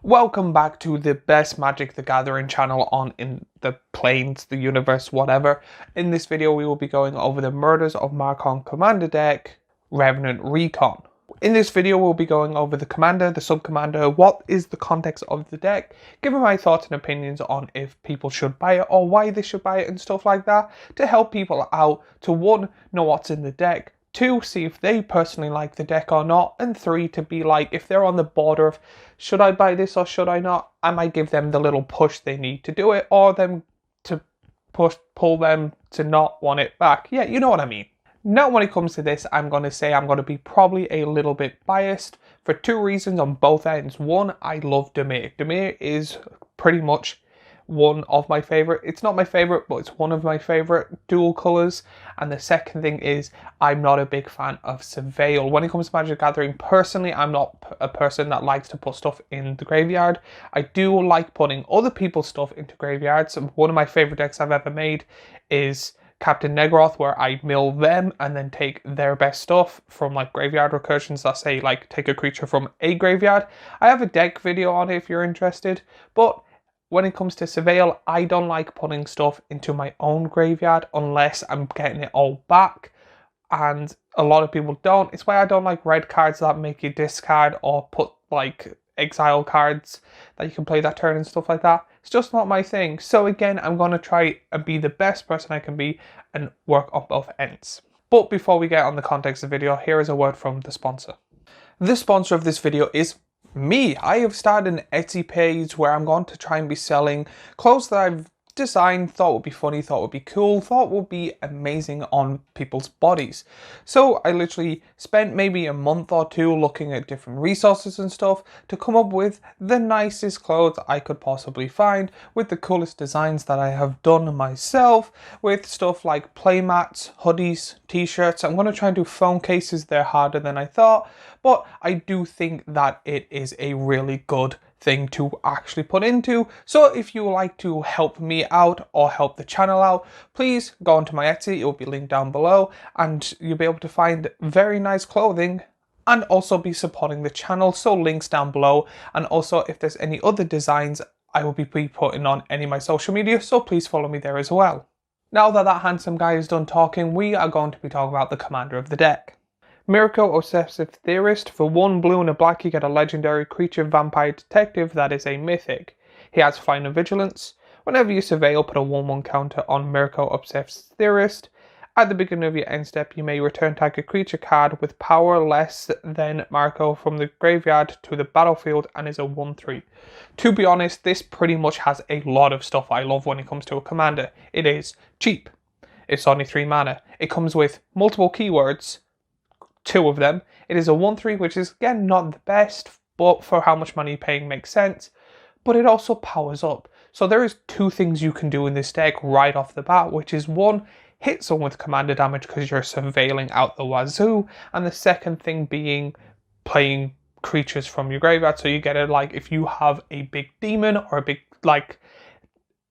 Welcome back to the best Magic the Gathering channel on in the planes, the universe, whatever. In this video we will be going over the Murders of Marcon Commander Deck, Revenant Recon. In this video we'll be going over the commander, the sub-commander, what is the context of the deck, giving my thoughts and opinions on if people should buy it or why they should buy it and stuff like that, to help people out to 1, know what's in the deck, 2, see if they personally like the deck or not, and 3, to be like, if they're on the border of should I buy this or should I not, I might give them the little push they need to do it, or them to pull them to not want it back. Yeah, you know what I mean. Now when it comes to this, I'm going to say I'm going to be probably a little bit biased for 2 reasons on both ends. 1, I love Dimir. Dimir is pretty much one of my favorite. It's not my favorite, but it's one of my favorite dual colors. And the second thing is I'm not a big fan of Surveil. When it comes to Magic Gathering, personally, I'm not a person that likes to put stuff in the graveyard. I do like putting other people's stuff into graveyards. One of my favorite decks I've ever made is Captain Negroth, where I mill them and then take their best stuff from like graveyard recursions that say like take a creature from a graveyard. I have a deck video on it if you're interested, but when it comes to Surveil, I don't like putting stuff into my own graveyard unless I'm getting it all back, and a lot of people don't. It's why I don't like red cards that make you discard or put like exile cards that you can play that turn and stuff like that. It's just not my thing. So again, I'm going to try and be the best person I can be and work on both ends. But before we get on the context of the video, here is a word from the sponsor. The sponsor of this video is me. I have started an Etsy page where I'm going to try and be selling clothes that I've designed, thought would be funny, thought would be cool, thought would be amazing on people's bodies. So I literally spent maybe a month or 2 looking at different resources and stuff to come up with the nicest clothes I could possibly find, with the coolest designs that I have done myself, with stuff like playmats, hoodies, t-shirts. I'm going to try and do phone cases. They're harder than I thought, but I do think that it is a really good thing to actually put into. So if you would like to help me out or help the channel out, please go onto my Etsy. It will be linked down below and you'll be able to find very nice clothing and also be supporting the channel. So links down below, and also if there's any other designs, I will be putting on any of my social media, so please follow me there as well. Now that that handsome guy is done talking, we are going to be talking about the commander of the deck. Miracle Obsessive Theorist. For 1 blue and a black, you get a legendary creature vampire detective that is a mythic. He has Flying and Vigilance. Whenever you surveil, put a 1/1 counter on Miracle Obsessive Theorist. At the beginning of your end step, you may return tag a creature card with power less than Marco from the graveyard to the battlefield and is a 1/3. To be honest, this pretty much has a lot of stuff I love when it comes to a commander. It is cheap. It's only 3 mana. It comes with multiple keywords, 2 of them. It is a 1/3, which is again not the best, but for how much money you're paying makes sense. But it also powers up. So there is 2 things you can do in this deck right off the bat, which is 1, hit someone with commander damage because you're surveilling out the wazoo, and the second thing being playing creatures from your graveyard. So you get it like if you have a big demon or a big like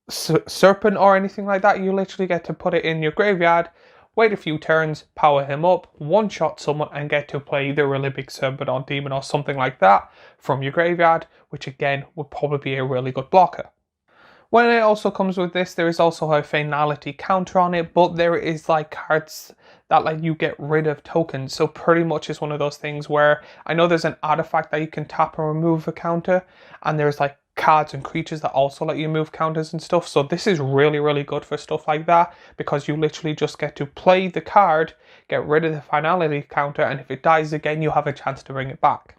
serpent or anything like that, you literally get to put it in your graveyard, wait a few turns, power him up, one-shot someone, and get to play either a really big serpent or demon or something like that from your graveyard, which again would probably be a really good blocker. When it also comes with this, there is also a finality counter on it, but there is like cards that let you get rid of tokens. So pretty much it's one of those things where I know there's an artifact that you can tap and remove a counter, and there's like cards and creatures that also let you move counters and stuff. So this is really good for stuff like that, because you literally just get to play the card, get rid of the finality counter, and if it dies again, you have a chance to bring it back.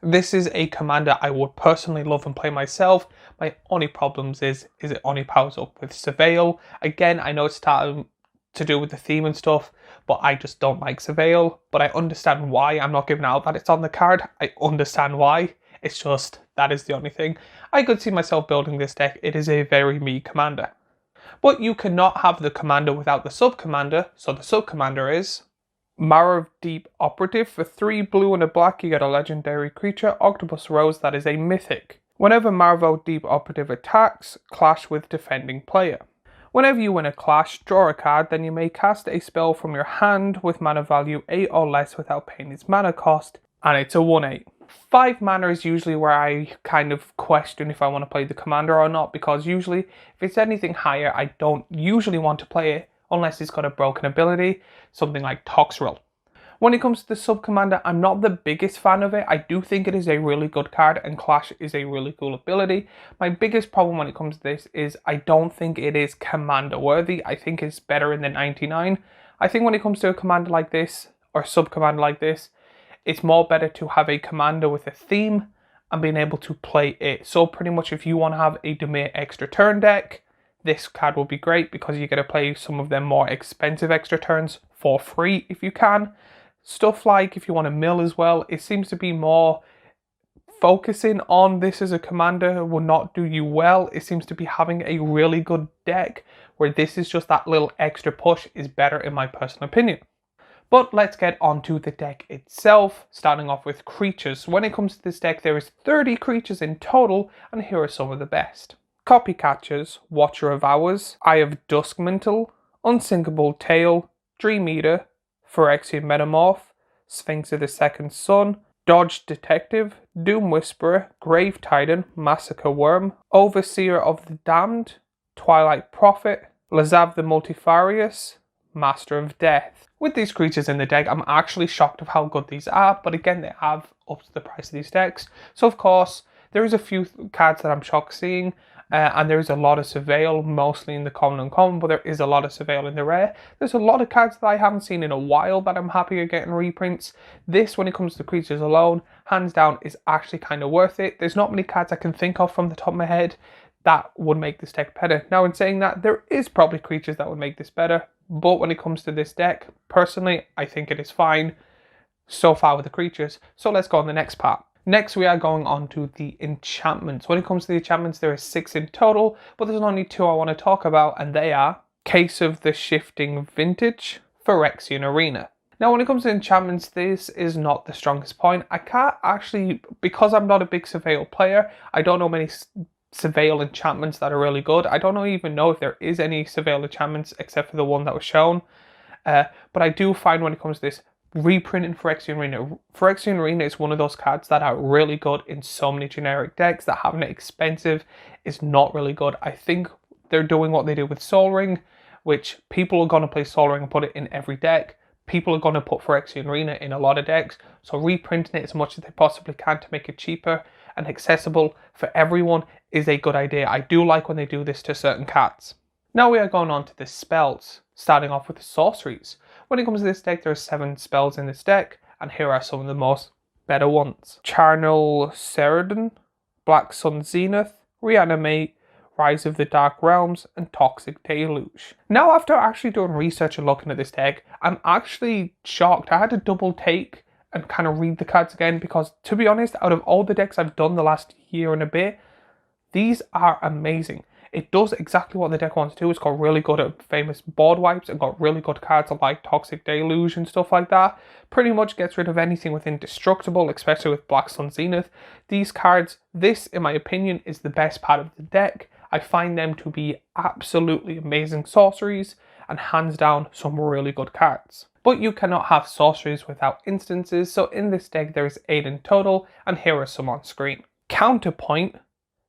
This is a commander I would personally love and play myself. My only problems is it only powers up with Surveil. Again, I know it's starting to do with the theme and stuff, but I just don't like Surveil. But I understand why. I'm not giving out that it's on the card. I understand why. It's just, that is the only thing. I could see myself building this deck. It is a very me commander. But you cannot have the commander without the sub-commander. So the sub-commander is Marrow Deep Operative. For 3 blue and a black, you get a legendary creature, Octopus Rose, that is a mythic. Whenever Marrow Deep Operative attacks, clash with defending player. Whenever you win a clash, draw a card, then you may cast a spell from your hand with mana value 8 or less without paying its mana cost, and it's a 1/8. 5 mana is usually where I kind of question if I want to play the commander or not, because usually if it's anything higher, I don't usually want to play it unless it's got a broken ability, something like Toxrill. When it comes to the sub-commander, I'm not the biggest fan of it. I do think it is a really good card and Clash is a really cool ability. My biggest problem when it comes to this is I don't think it is commander worthy. I think it's better in the 99. I think when it comes to a commander like this, or sub-commander like this, it's more better to have a commander with a theme and being able to play it. So pretty much if you want to have a Dimir extra turn deck, this card will be great because you get to play some of them more expensive extra turns for free if you can. Stuff like if you want to mill as well, it seems to be more focusing on this as a commander will not do you well. It seems to be having a really good deck where this is just that little extra push is better in my personal opinion. But let's get onto the deck itself, starting off with creatures. When it comes to this deck, there is 30 creatures in total, and here are some of the best. Copycatchers, Watcher of Hours, Eye of Duskmantle, Unsinkable Tail, Dream Eater, Phyrexian Metamorph, Sphinx of the Second Sun, Dodge Detective, Doom Whisperer, Grave Titan, Massacre Worm, Overseer of the Damned, Twilight Prophet, Lazav the Multifarious, Master of Death. With these creatures in the deck, I'm actually shocked of how good these are, but again, they have upped the price of these decks. So of course, there is a few cards that I'm shocked seeing, and there is a lot of Surveil, mostly in the common and uncommon, but there is a lot of Surveil in the rare. There's a lot of cards that I haven't seen in a while that I'm happy are getting reprints. This, when it comes to creatures alone, hands down, is actually kind of worth it. There's not many cards I can think of from the top of my head that would make this deck better. Now, in saying that, there is probably creatures that would make this better, but when it comes to this deck, personally, I think it is fine so far with the creatures. So let's go on the next part. Next, we are going on to the enchantments. When it comes to the enchantments, there are 6 in total, but there's only 2 I want to talk about, and they are Case of the Shifting Vintage, Phyrexian Arena. Now, when it comes to enchantments, this is not the strongest point. I can't actually, because I'm not a big Surveil player, I don't know many Surveil enchantments that are really good. I don't even know if there is any Surveil enchantments except for the one that was shown. But I do find when it comes to this, reprinting Phyrexian Arena. Phyrexian Arena is one of those cards that are really good in so many generic decks that having it expensive is not really good. I think they're doing what they did with Sol Ring, which people are going to play Sol Ring and put it in every deck. People are going to put Phyrexian Arena in a lot of decks. So reprinting it as much as they possibly can to make it cheaper and accessible for everyone is a good idea. I do like when they do this to certain cards. Now we are going on to the spells, starting off with the sorceries. When it comes to this deck, there are 7 spells in this deck, and here are some of the most better ones. Charnel Cerridon, Black Sun Zenith, Reanimate, Rise of the Dark Realms, and Toxic Deluge. Now, after actually doing research and looking at this deck, I'm actually shocked. I had to double take and kind of read the cards again, because to be honest, out of all the decks I've done the last year and a bit, these are amazing. It does exactly what the deck wants to do. It's got really good at famous board wipes and got really good cards like Toxic Deluge and stuff like that. Pretty much gets rid of anything with Indestructible, especially with Black Sun Zenith. These cards, this in my opinion, is the best part of the deck. I find them to be absolutely amazing sorceries and hands down some really good cards. But you cannot have sorceries without instances, so in this deck there is 8 in total, and here are some on screen. Counterpoint,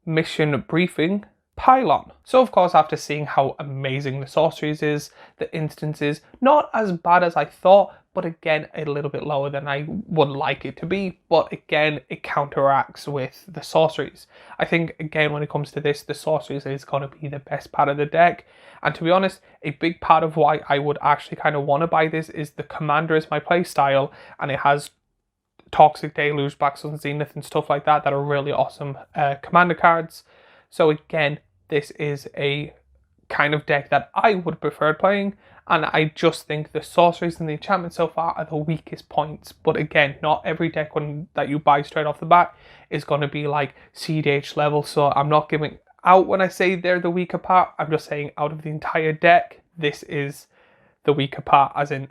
Mission Briefing, Pylon. So of course, after seeing how amazing the sorceries is, the instances, not as bad as I thought, but again, a little bit lower than I would like it to be. But again, it counteracts with the sorceries. I think, again, when it comes to this, the sorceries is going to be the best part of the deck. And to be honest, a big part of why I would actually kind of want to buy this is the commander is my play style, and it has Toxic Deluge, Black Sun Zenith, and stuff like that are really awesome commander cards. So again, this is a kind of deck that I would prefer playing, and I just think the sorceries and the enchantments so far are the weakest points. But again, not every deck that you buy straight off the bat is going to be like CDH level, so I'm not giving out when I say they're the weaker part. I'm just saying out of the entire deck, this is the weaker part, as in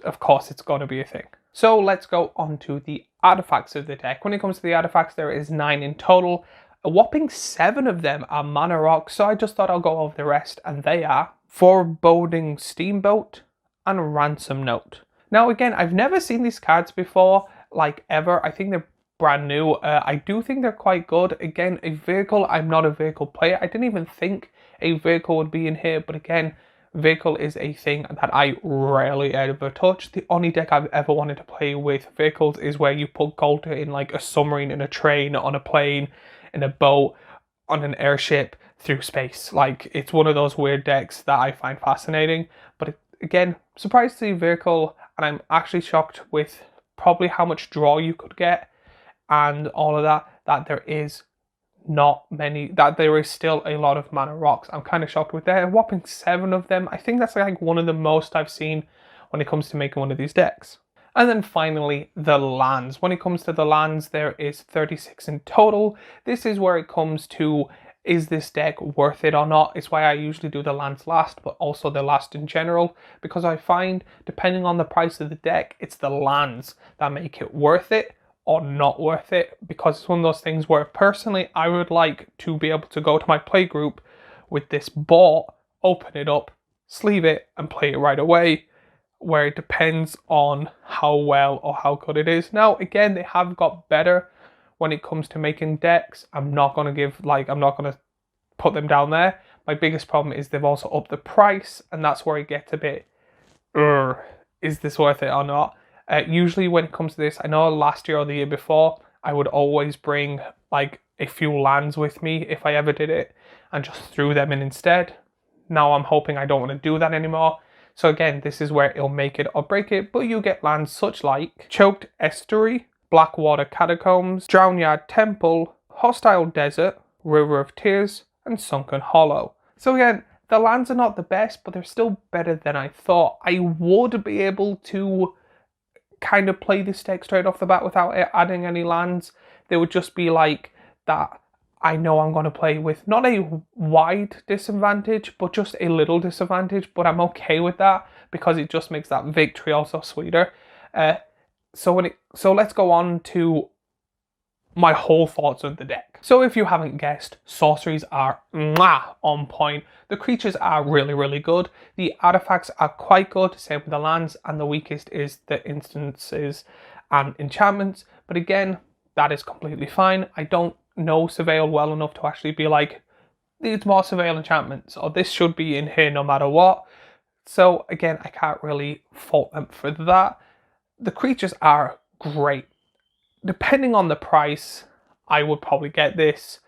of course it's going to be a thing. So let's go on to the artifacts of the deck. When it comes to the artifacts, there is 9 in total. A whopping 7 of them are mana rocks, so I just thought I'll go over the rest, and they are Foreboding Steamboat and Ransom Note. Now again, I've never seen these cards before, like ever. I think they're brand new. I do think they're quite good. Again, a vehicle, I'm not a vehicle player. I didn't even think a vehicle would be in here, but again, vehicle is a thing that I rarely ever touch. The only deck I've ever wanted to play with vehicles is where you put gold in like a submarine, in a train, on a plane, in a boat, on an airship, through space. Like, it's one of those weird decks that I find fascinating. But again, surprised to see vehicle, and I'm actually shocked with probably how much draw you could get and all of that there is not many, that there is still a lot of mana rocks. I'm kind of shocked with that. A whopping 7 of them. I think that's like one of the most I've seen when it comes to making one of these decks. And then finally, the lands. When it comes to the lands, there is 36 in total. This is where it comes to, is this deck worth it or not? It's why I usually do the lands last, but also the last in general, because I find, depending on the price of the deck, it's the lands that make it worth it or not worth it, because it's one of those things where personally I would like to be able to go to my play group with this bought, open it up, sleeve it, and play it right away, where it depends on how well or how good it is. Now, again, they have got better when it comes to making decks. I'm not going to put them down there. My biggest problem is they've also upped the price, and that's where it gets a bit, is this worth it or not? Usually when it comes to this, I know last year or the year before, I would always bring like a few lands with me if I ever did it and just threw them in instead. Now I'm hoping I don't want to do that anymore. So again, this is where it'll make it or break it, but you get lands such like Choked Estuary, Blackwater Catacombs, Drownyard Temple, Hostile Desert, River of Tears, and Sunken Hollow. So again, the lands are not the best, but they're still better than I thought. I would be able to kind of play this deck straight off the bat without adding any lands. They would just be like that. I know I'm going to play with not a wide disadvantage, but just a little disadvantage, but I'm okay with that because it just makes that victory also sweeter. So let's go on to my whole thoughts of the deck. So if you haven't guessed, sorceries are on point. The creatures are really, really good. The artifacts are quite good, same with the lands, and the weakest is the instances and enchantments. But again, that is completely fine. I don't know Surveil well enough to actually be like, needs more Surveil enchantments, or this should be in here no matter what. So again, I can't really fault them for that. The creatures are great. Depending on the price, I would probably get this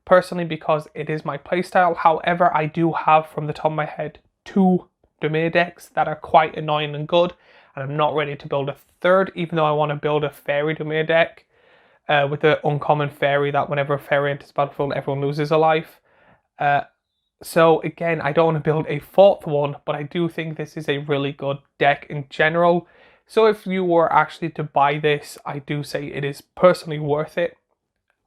personally because it is my playstyle. However, I do have from the top of my head 2 Dimir decks that are quite annoying and good, and I'm not ready to build a third, even though I want to build a fairy Dimir deck with the uncommon fairy that whenever a fairy enters battlefield, everyone loses a life. So again, I don't want to build a 4th one, but I do think this is a really good deck in general. So if you were actually to buy this, I do say it is personally worth it.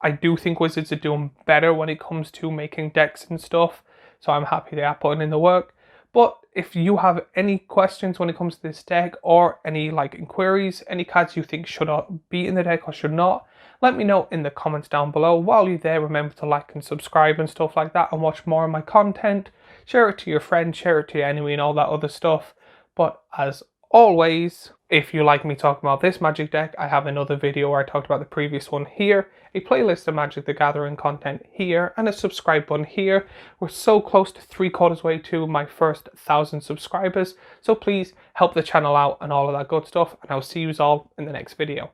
I do think Wizards are doing better when it comes to making decks and stuff, so I'm happy they are putting in the work. But if you have any questions when it comes to this deck, or any like inquiries, any cards you think should be in the deck or should not, let me know in the comments down below. While you're there, remember to like and subscribe and stuff like that, and watch more of my content. Share it to your friends, share it to your enemy and all that other stuff. But as always, if you like me talking about this Magic deck, I have another video where I talked about the previous one here, a playlist of Magic the Gathering content here, and a subscribe button here. We're so close to 3/4 way to my first 1,000 subscribers, so please help the channel out and all of that good stuff, and I'll see you all in the next video.